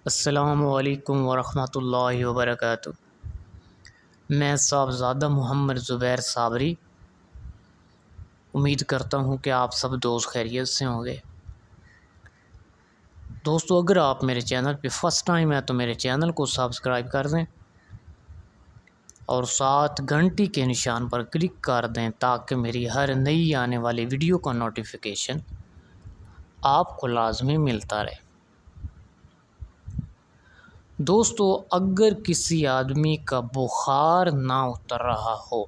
السلام علیکم ورحمۃ اللہ وبرکاتہ۔ میں صاحبزادہ محمد زبیر صابری امید کرتا ہوں کہ آپ سب دوست خیریت سے ہوں گے۔ دوستو، اگر آپ میرے چینل پہ فرسٹ ٹائم ہے تو میرے چینل کو سبسکرائب کر دیں اور ساتھ گھنٹی کے نشان پر کلک کر دیں تاکہ میری ہر نئی آنے والی ویڈیو کا نوٹیفیکیشن آپ کو لازمی ملتا رہے۔ دوستو، اگر کسی آدمی کا بخار نہ اتر رہا ہو،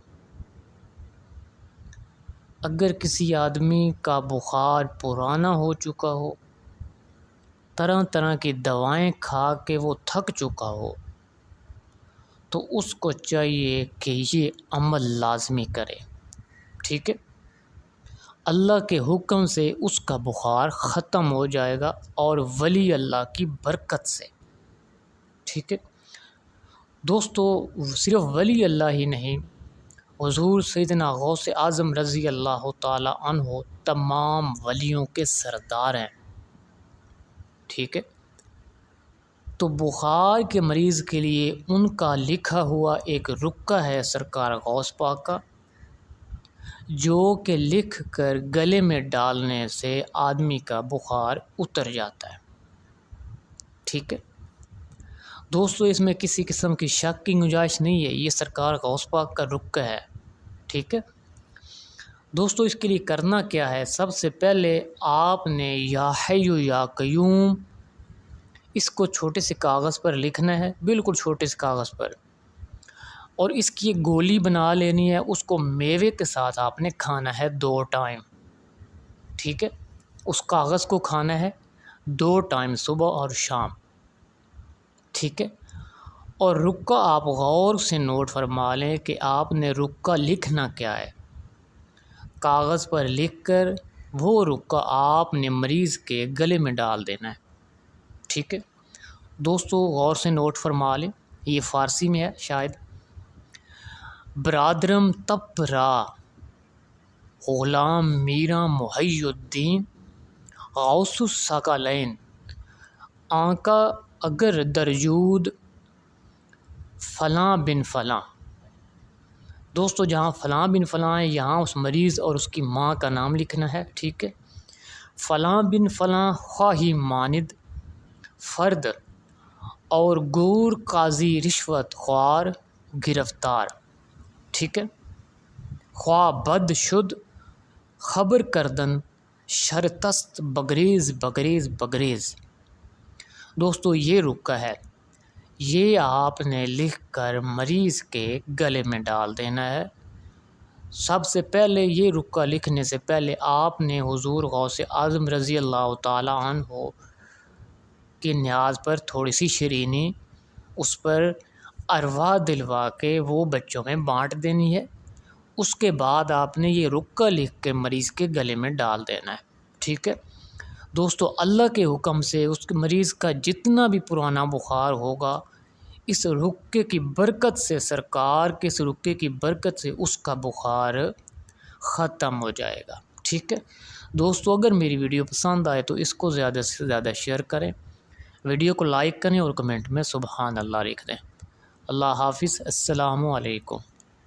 اگر کسی آدمی کا بخار پرانا ہو چکا ہو، طرح طرح کی دوائیں کھا کے وہ تھک چکا ہو، تو اس کو چاہیے کہ یہ عمل لازمی کرے، ٹھیک ہے؟ اللہ کے حکم سے اس کا بخار ختم ہو جائے گا اور ولی اللہ کی برکت سے، ٹھیک ہے؟ دوستو، صرف ولی اللہ ہی نہیں، حضور سیدنا غوث اعظم رضی اللہ تعالی عنہ تمام ولیوں کے سردار ہیں، ٹھیک ہے؟ تو بخار کے مریض کے لیے ان کا لکھا ہوا ایک رقیہ ہے سرکار غوث پاک کا، جو کہ لکھ کر گلے میں ڈالنے سے آدمی کا بخار اتر جاتا ہے، ٹھیک ہے؟ دوستو، اس میں کسی قسم کی شک کی گنجائش نہیں ہے، یہ سرکار غوث پاک کا رقیہ ہے، ٹھیک ہے؟ دوستو، اس کے لیے کرنا کیا ہے؟ سب سے پہلے آپ نے یا حی یا قیوم اس کو چھوٹے سے کاغذ پر لکھنا ہے، بالکل چھوٹے سے کاغذ پر، اور اس کی ایک گولی بنا لینی ہے، اس کو میوے کے ساتھ آپ نے کھانا ہے 2 ٹائم، ٹھیک ہے؟ اس کاغذ کو کھانا ہے 2 ٹائم، صبح اور شام، ٹھیک ہے؟ اور رقیہ آپ غور سے نوٹ فرما لیں کہ آپ نے رقیہ لکھنا کیا ہے۔ کاغذ پر لکھ کر وہ رقیہ آپ نے مریض کے گلے میں ڈال دینا ہے، ٹھیک ہے؟ دوستو، غور سے نوٹ فرما لیں، یہ فارسی میں ہے شاید۔ برادرم تپ را غلام میرا محی الدین غوث الثقلین آنکا اگر درجود فلاں بن فلاں۔ دوستو، جہاں فلاں بن فلاں ہے یہاں اس مریض اور اس کی ماں کا نام لکھنا ہے، ٹھیک ہے؟ فلاں بن فلاں خواہی ماند فرد اور گور قاضی رشوت خوار گرفتار، ٹھیک ہے؟ خواہ بد شد خبر کردن شرطست بگریز بگریز بگریز۔ دوستو، یہ رقیہ ہے، یہ آپ نے لکھ کر مریض کے گلے میں ڈال دینا ہے۔ سب سے پہلے یہ رقیہ لکھنے سے پہلے آپ نے حضور غوث اعظم رضی اللہ تعالی عنہ کی نیاز پر تھوڑی سی شیرینی اس پر اروا دلوا کے وہ بچوں میں بانٹ دینی ہے۔ اس کے بعد آپ نے یہ رقیہ لکھ کے مریض کے گلے میں ڈال دینا ہے، ٹھیک ہے؟ دوستو، اللہ کے حکم سے اس کے مریض کا جتنا بھی پرانا بخار ہوگا، اس رقیے کی برکت سے، سرکار کے اس رقیے کی برکت سے اس کا بخار ختم ہو جائے گا، ٹھیک ہے؟ دوستو، اگر میری ویڈیو پسند آئے تو اس کو زیادہ سے زیادہ شیئر کریں، ویڈیو کو لائک کریں اور کمنٹ میں سبحان اللہ لکھ دیں۔ اللہ حافظ، السلام علیکم۔